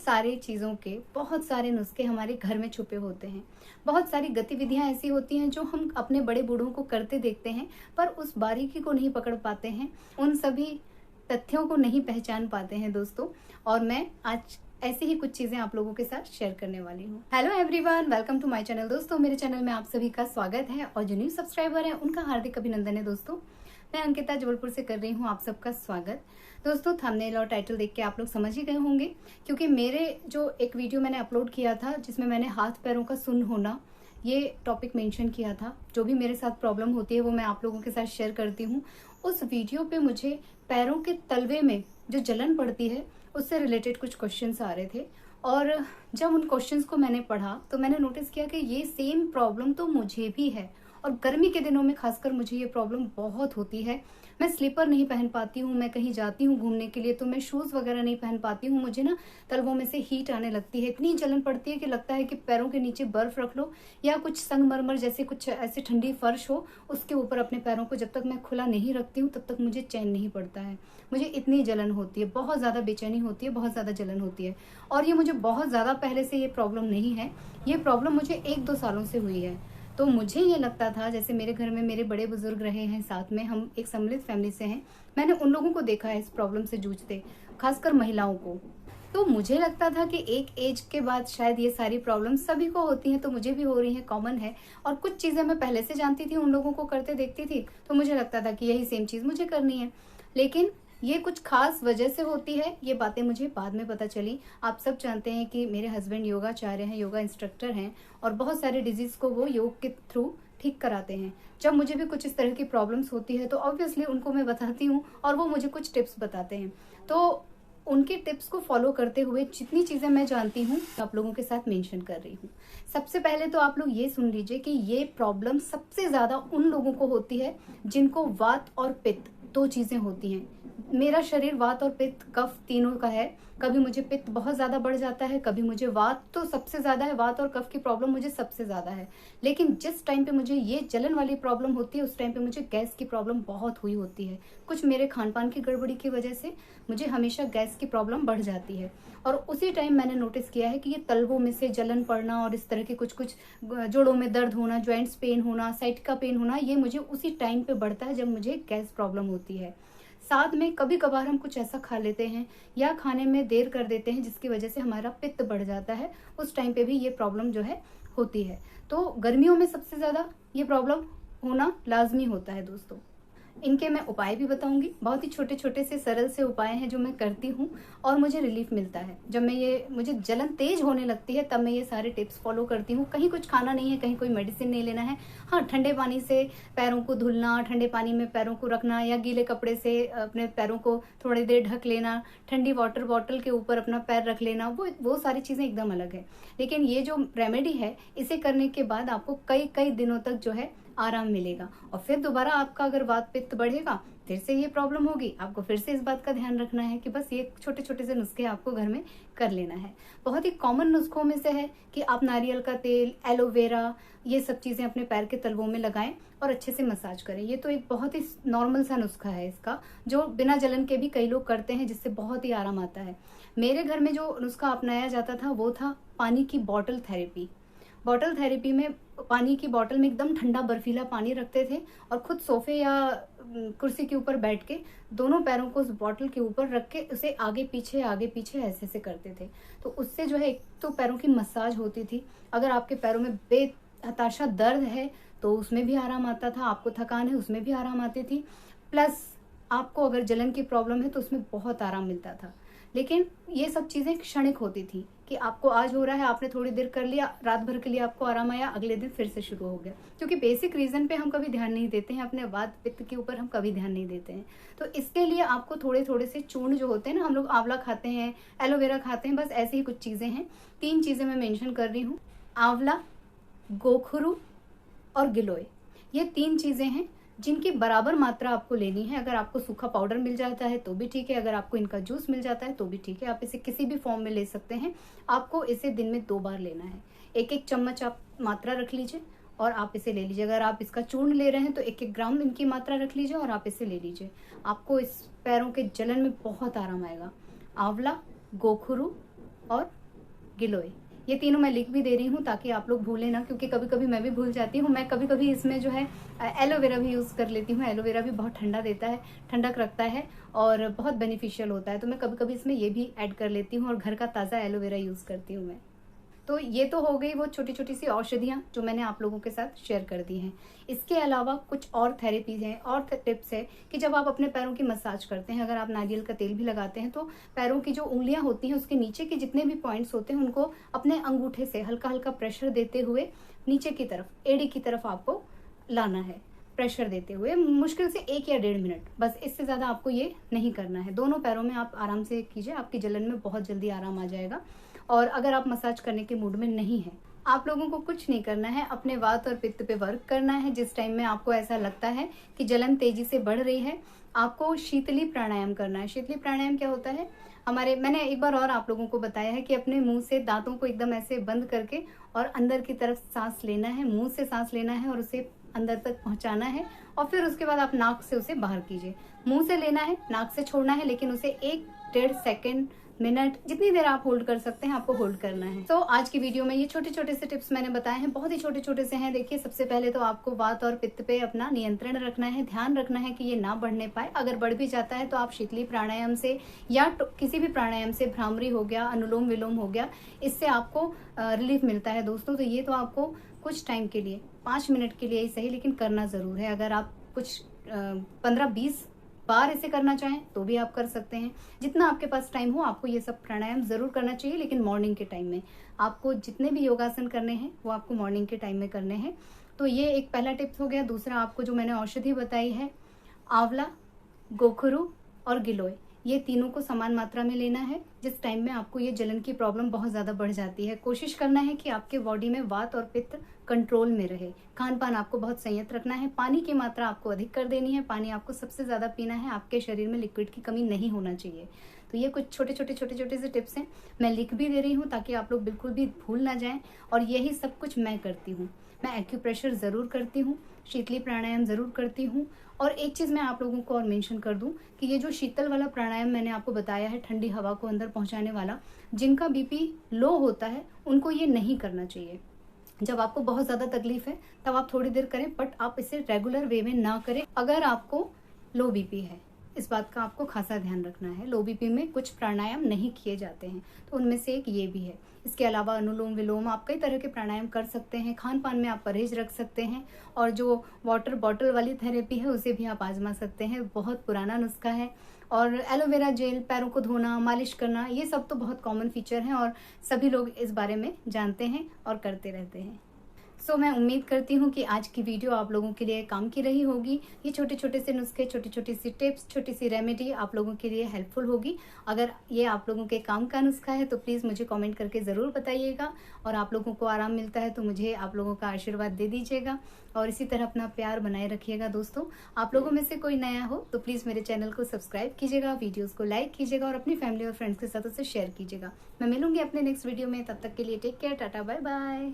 सारे चीज़ों के, बहुत सारे नुस्खे हमारे घर में छुपे होते हैं। बहुत सारी गतिविधियां ऐसी होती हैं जो हम अपने बड़े बूढ़ों को करते देखते हैं, पर उस बारीकी को नहीं पकड़ पाते हैं, उन सभी तथ्यों को नहीं पहचान पाते हैं दोस्तों। और मैं आज ऐसी ही कुछ चीजें आप लोगों के साथ शेयर करने वाली हूँ। Hello everyone, welcome to my channel. दोस्तों, मेरे चैनल में आप सभी का स्वागत है और जो न्यू सब्सक्राइबर है उनका हार्दिक अभिनंदन है। दोस्तों, मैं अंकिता जबलपुर से कर रही हूँ आप सबका स्वागत। दोस्तों, थंबनेल और टाइटल देख के आप लोग समझ ही गए होंगे, क्योंकि मेरे जो एक वीडियो मैंने अपलोड किया था जिसमें मैंने हाथ पैरों का सुन्न होना ये टॉपिक मेंशन किया था। जो भी मेरे साथ प्रॉब्लम होती है वो मैं आप लोगों के साथ शेयर करती हूँ। उस वीडियो पे मुझे पैरों के तलवे में जो जलन पड़ती है उससे रिलेटेड कुछ क्वेश्चंस आ रहे थे, और जब उन क्वेश्चंस को मैंने पढ़ा तो मैंने नोटिस किया कि ये सेम प्रॉब्लम तो मुझे भी है, और गर्मी के दिनों में खासकर मुझे ये प्रॉब्लम बहुत होती है। मैं स्लीपर नहीं पहन पाती हूँ, मैं कहीं जाती हूँ घूमने के लिए तो मैं शूज़ वगैरह नहीं पहन पाती हूँ। मुझे ना तलवों में से हीट आने लगती है, इतनी जलन पड़ती है कि लगता है कि पैरों के नीचे बर्फ रख लो या कुछ संगमरमर जैसे कुछ ऐसी ठंडी फर्श हो, उसके ऊपर अपने पैरों को जब तक मैं खुला नहीं रखती हूँ तब तक मुझे चैन नहीं पड़ता है। मुझे इतनी जलन होती है, बहुत ज़्यादा बेचैनी होती है, बहुत ज़्यादा जलन होती है। और ये मुझे बहुत ज़्यादा पहले से ये प्रॉब्लम नहीं है, ये प्रॉब्लम मुझे 1-2 सालों से हुई है। तो मुझे ये लगता था, जैसे मेरे घर में मेरे बड़े बुजुर्ग रहे हैं, साथ में हम एक सम्मिलित फैमिली से हैं, मैंने उन लोगों को देखा है इस प्रॉब्लम से जूझते, खासकर महिलाओं को। तो मुझे लगता था कि एक एज के बाद शायद ये सारी प्रॉब्लम सभी को होती हैं, तो मुझे भी हो रही हैं, कॉमन है। और कुछ चीज़ें मैं पहले से जानती थी, उन लोगों को करते देखती थी, तो मुझे लगता था कि यही सेम चीज़ मुझे करनी है। लेकिन ये कुछ खास वजह से होती है, ये बातें मुझे बाद में पता चली। आप सब जानते हैं कि मेरे हस्बैंड योगाचार्य हैं, योगा इंस्ट्रक्टर हैं, और बहुत सारे डिजीज को वो योग के थ्रू ठीक कराते हैं। जब मुझे भी कुछ इस तरह की प्रॉब्लम्स होती है तो ऑब्वियसली उनको मैं बताती हूँ और वो मुझे कुछ टिप्स बताते हैं। तो उनके टिप्स को फॉलो करते हुए जितनी चीज़ें मैं जानती हूँ आप लोगों के साथ मेंशन कर रही हूँ। सबसे पहले तो आप लोग ये सुन लीजिए कि ये प्रॉब्लम सबसे ज़्यादा उन लोगों को होती है जिनको वात और पित्त, 2 चीज़ें होती हैं। मेरा शरीर वात और पित्त, कफ तीनों का है। कभी मुझे पित्त बहुत ज़्यादा बढ़ जाता है, कभी मुझे वात तो सबसे ज़्यादा है, वात और कफ की प्रॉब्लम मुझे सबसे ज़्यादा है। लेकिन जिस टाइम पे मुझे ये जलन वाली प्रॉब्लम होती है उस टाइम पे मुझे गैस की प्रॉब्लम बहुत हुई होती है। कुछ मेरे खान पान की गड़बड़ी की वजह से मुझे हमेशा गैस की प्रॉब्लम बढ़ जाती है। और उसी टाइम मैंने नोटिस किया है कि ये तलवों में से जलन पड़ना और इस तरह के कुछ कुछ जोड़ों में दर्द होना, जॉइंट्स पेन होना, साइड का पेन होना, ये मुझे उसी टाइम पे बढ़ता है जब मुझे गैस प्रॉब्लम होती है। साथ में कभी कभार हम कुछ ऐसा खा लेते हैं या खाने में देर कर देते हैं जिसकी वजह से हमारा पित्त बढ़ जाता है, उस टाइम पे भी ये प्रॉब्लम जो है होती है। तो गर्मियों में सबसे ज़्यादा ये प्रॉब्लम होना लाजमी होता है दोस्तों। इनके मैं उपाय भी बताऊंगी, बहुत ही छोटे छोटे से सरल से उपाय हैं जो मैं करती हूँ और मुझे रिलीफ मिलता है। जब मुझे जलन तेज होने लगती है तब मैं ये सारे टिप्स फॉलो करती हूँ। कहीं कुछ खाना नहीं है, कहीं कोई मेडिसिन नहीं लेना है। हाँ, ठंडे पानी से पैरों को धुलना, ठंडे पानी में पैरों को रखना या गीले कपड़े से अपने पैरों को थोड़ी देर ढक लेना, ठंडी वाटर बॉटल के ऊपर अपना पैर रख लेना, वो सारी चीज़ें एकदम अलग है। लेकिन ये जो रेमेडी है, इसे करने के बाद आपको कई कई दिनों तक जो है आराम मिलेगा। और फिर दोबारा आपका अगर वात पित्त बढ़ेगा, फिर से ये प्रॉब्लम होगी, आपको फिर से इस बात का ध्यान रखना है कि बस ये छोटे छोटे से नुस्खे आपको घर में कर लेना है। बहुत ही कॉमन नुस्खों में से है कि आप नारियल का तेल, एलोवेरा, ये सब चीज़ें अपने पैर के तलवों में लगाएं और अच्छे से मसाज करें। ये तो एक बहुत ही नॉर्मल सा नुस्खा है इसका, जो बिना जलन के भी कई लोग करते हैं, जिससे बहुत ही आराम आता है। मेरे घर में जो नुस्खा अपनाया जाता था वो था पानी की बॉटल थेरेपी। बॉटल थेरेपी में पानी की बॉटल में एकदम ठंडा बर्फीला पानी रखते थे और खुद सोफे या कुर्सी के ऊपर बैठ के दोनों पैरों को उस बॉटल के ऊपर रख के उसे आगे पीछे ऐसे ऐसे करते थे। तो उससे जो है एक तो पैरों की मसाज होती थी। अगर आपके पैरों में बेहताशा दर्द है तो उसमें भी आराम आता था, आपको थकान है उसमें भी आराम आती थी, प्लस आपको अगर जलन की प्रॉब्लम है तो उसमें बहुत आराम मिलता था। लेकिन ये सब चीज़ें क्षणिक होती थी कि आपको आज हो रहा है, आपने थोड़ी देर कर लिया, रात भर के लिए आपको आराम आया, अगले दिन फिर से शुरू हो गया। क्योंकि बेसिक रीजन पे हम कभी ध्यान नहीं देते हैं, अपने वात पित्त के ऊपर हम कभी ध्यान नहीं देते हैं। तो इसके लिए आपको थोड़े थोड़े से चूर्ण जो होते हैं ना, हम लोग आंवला खाते हैं, एलोवेरा खाते हैं, बस ऐसी ही कुछ चीज़ें हैं। 3 चीज़ें मैं मेंशन कर रही हूँ, आंवला, गोखरू और गिलोय। ये 3 चीज़ें हैं जिनकी बराबर मात्रा आपको लेनी है। अगर आपको सूखा पाउडर मिल जाता है तो भी ठीक है, अगर आपको इनका जूस मिल जाता है तो भी ठीक है, आप इसे किसी भी फॉर्म में ले सकते हैं। आपको इसे दिन में 2 बार लेना है। 1-1 चम्मच आप मात्रा रख लीजिए और आप इसे ले लीजिए। अगर आप इसका चूर्ण ले रहे हैं तो 1-1 ग्राम इनकी मात्रा रख लीजिए और आप इसे ले लीजिए। आपको इस पैरों के जलन में बहुत आराम आएगा। आंवला, गोखरू और गिलोय। ये तीनों मैं लिख भी दे रही हूँ ताकि आप लोग भूलें ना, क्योंकि कभी कभी मैं भी भूल जाती हूँ। मैं कभी कभी इसमें जो है एलोवेरा भी यूज़ कर लेती हूँ। एलोवेरा भी बहुत ठंडा देता है, ठंडक रखता है और बहुत बेनिफिशियल होता है, तो मैं कभी कभी इसमें ये भी ऐड कर लेती हूँ और घर का ताज़ा एलोवेरा यूज़ करती हूँ मैं। तो ये तो हो गई वो छोटी छोटी सी औषधियाँ जो मैंने आप लोगों के साथ शेयर कर दी हैं। इसके अलावा कुछ और थेरेपीज हैं और टिप्स है कि जब आप अपने पैरों की मसाज करते हैं, अगर आप नारियल का तेल भी लगाते हैं, तो पैरों की जो उंगलियां होती हैं उसके नीचे के जितने भी पॉइंट्स होते हैं उनको अपने अंगूठे से हल्का हल्का प्रेशर देते हुए नीचे की तरफ, एड़ी की तरफ आपको लाना है। प्रेशर देते हुए मुश्किल से 1 या 1.5 मिनट, बस इससे ज़्यादा आपको ये नहीं करना है। दोनों पैरों में आप आराम से कीजिए, आपकी जलन में बहुत जल्दी आराम आ जाएगा। और अगर आप मसाज करने के मूड में नहीं है, आप लोगों को कुछ नहीं करना है, अपने वात और पित्त पे वर्क करना है। जिस टाइम में आपको ऐसा लगता है कि जलन तेजी से बढ़ रही है, आपको शीतली प्राणायाम करना है। शीतली प्राणायाम क्या होता है? मैंने एक बार और आप लोगों को बताया है कि अपने मुंह से दांतों को एकदम ऐसे बंद करके और अंदर की तरफ सांस लेना है, मुंह से सांस लेना है और उसे अंदर तक पहुंचाना है और फिर उसके बाद आप नाक से उसे बाहर कीजिए। मुंह से लेना है, नाक से छोड़ना है, लेकिन उसे 1-1.5 सेकेंड, मिनट, जितनी देर आप होल्ड कर सकते हैं आपको होल्ड करना है। तो आज की वीडियो में ये छोटे छोटे से टिप्स मैंने बताए हैं, बहुत ही छोटे छोटे से हैं। देखिए, सबसे पहले तो आपको वात और पित्त पे अपना नियंत्रण रखना है, ध्यान रखना है कि ये ना बढ़ने पाए। अगर बढ़ भी जाता है तो आप शीतली प्राणायाम से या किसी भी प्राणायाम से, भ्रामरी हो गया, अनुलोम विलोम हो गया, इससे आपको रिलीफ मिलता है दोस्तों। तो ये तो आपको कुछ टाइम के लिए, 5 मिनट के लिए ही सही, लेकिन करना जरूर है। अगर आप कुछ 15-20 बार इसे करना चाहें तो भी आप कर सकते हैं। जितना आपके पास टाइम हो आपको ये सब प्राणायाम जरूर करना चाहिए, लेकिन मॉर्निंग के टाइम में। आपको जितने भी योगासन करने हैं वो आपको मॉर्निंग के टाइम में करने हैं। तो ये एक पहला टिप्स हो गया। दूसरा, आपको जो मैंने औषधि बताई है, आंवला, गोखरू और गिलोय, ये तीनों को समान मात्रा में लेना है। जिस टाइम में आपको ये जलन की प्रॉब्लम बहुत ज़्यादा बढ़ जाती है, कोशिश करना है कि आपके बॉडी में वात और पित्त कंट्रोल में रहे। खान पान आपको बहुत संयत रखना है, पानी की मात्रा आपको अधिक कर देनी है, पानी आपको सबसे ज़्यादा पीना है, आपके शरीर में लिक्विड की कमी नहीं होना चाहिए। तो ये कुछ छोटे छोटे से टिप्स हैं, मैं लिख भी दे रही हूँ ताकि आप लोग बिल्कुल भी भूल ना जाएं। और यही सब कुछ मैं करती हूँ। मैं एक्यूप्रेशर ज़रूर करती हूँ, शीतली प्राणायाम ज़रूर करती हूँ। और एक चीज़ मैं आप लोगों को और मेंशन कर दूं कि ये जो शीतल वाला प्राणायाम मैंने आपको बताया है, ठंडी हवा को अंदर पहुंचाने वाला, जिनका बीपी लो होता है उनको ये नहीं करना चाहिए। जब आपको बहुत ज़्यादा तकलीफ है तब आप थोड़ी देर करें, बट आप इसे रेगुलर वे में ना करें। अगर आपको लो बीपी है, इस बात का आपको खासा ध्यान रखना है। लो बीपी में कुछ प्राणायाम नहीं किए जाते हैं, तो उनमें से एक ये भी है। इसके अलावा अनुलोम विलोम, आप कई तरह के प्राणायाम कर सकते हैं। खान पान में आप परहेज रख सकते हैं, और जो वाटर बॉटल वाली थेरेपी है उसे भी आप आजमा सकते हैं। बहुत पुराना नुस्खा है। और एलोवेरा जेल, पैरों को धोना, मालिश करना, ये सब तो बहुत कॉमन फीचर हैं और सभी लोग इस बारे में जानते हैं और करते रहते हैं। सो मैं उम्मीद करती हूँ कि आज की वीडियो आप लोगों के लिए काम की रही होगी। ये छोटे छोटे से नुस्खे, छोटी छोटी सी टिप्स, छोटी सी रेमेडी आप लोगों के लिए हेल्पफुल होगी। अगर ये आप लोगों के काम का नुस्खा है तो प्लीज़ मुझे कमेंट करके ज़रूर बताइएगा। और आप लोगों को आराम मिलता है तो मुझे आप लोगों का आशीर्वाद दे दीजिएगा और इसी तरह अपना प्यार बनाए रखिएगा। दोस्तों, आप लोगों में से कोई नया हो तो प्लीज़ मेरे चैनल को सब्सक्राइब कीजिएगा, वीडियोज़ को लाइक कीजिएगा और अपनी फैमिली और फ्रेंड्स के साथ उसे शेयर कीजिएगा। मैं मिलूंगी अपने नेक्स्ट वीडियो में, तब तक के लिए take care, tata, bye bye.